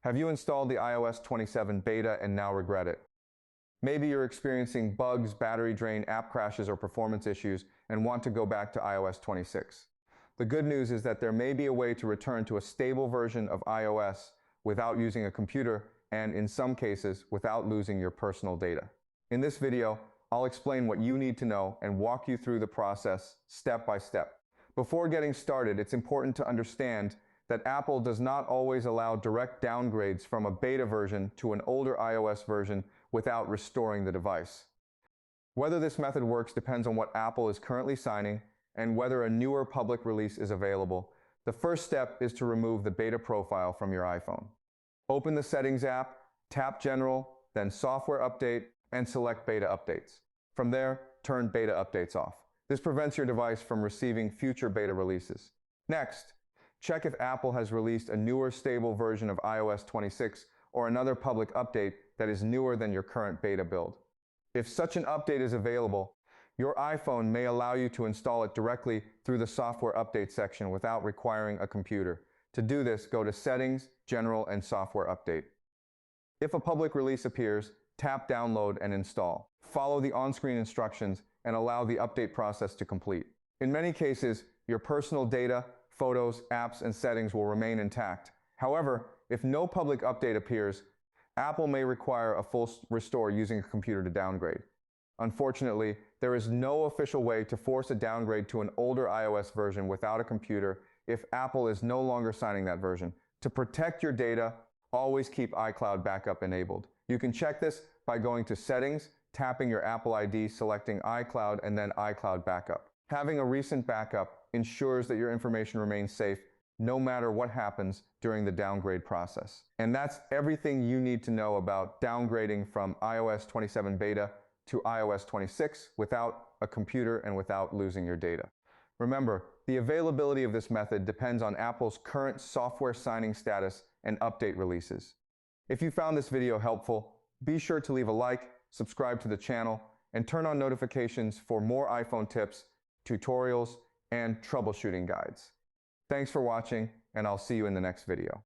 Have you installed the iOS 27 beta and now regret it? Maybe you're experiencing bugs, battery drain, app crashes, or performance issues and want to go back to iOS 26. The good news is that there may be a way to return to a stable version of iOS without using a computer and, in some cases, without losing your personal data. In this video, I'll explain what you need to know and walk you through the process step by step. Before getting started, it's important to understand that Apple does not always allow direct downgrades from a beta version to an older iOS version without restoring the device. Whether this method works depends on what Apple is currently signing and whether a newer public release is available. The first step is to remove the beta profile from your iPhone. Open the Settings app, tap General, then Software Update, and select Beta Updates. From there, turn Beta Updates off. This prevents your device from receiving future beta releases. Next, check if Apple has released a newer stable version of iOS 26 or another public update that is newer than your current beta build. If such an update is available, your iPhone may allow you to install it directly through the Software Update section without requiring a computer. To do this, go to Settings, General, and Software Update. If a public release appears, tap Download and Install. Follow the on-screen instructions and allow the update process to complete. In many cases, your personal data, photos, apps, and settings will remain intact. However, if no public update appears, Apple may require a full restore using a computer to downgrade. Unfortunately, there is no official way to force a downgrade to an older iOS version without a computer if Apple is no longer signing that version. To protect your data, always keep iCloud backup enabled. You can check this by going to Settings, tapping your Apple ID, selecting iCloud, and then iCloud Backup. Having a recent backup ensures that your information remains safe no matter what happens during the downgrade process. And that's everything you need to know about downgrading from iOS 27 beta to iOS 26 without a computer and without losing your data. Remember, the availability of this method depends on Apple's current software signing status and update releases. If you found this video helpful, be sure to leave a like, subscribe to the channel, and turn on notifications for more iPhone tips, tutorials, and troubleshooting guides. Thanks for watching, and I'll see you in the next video.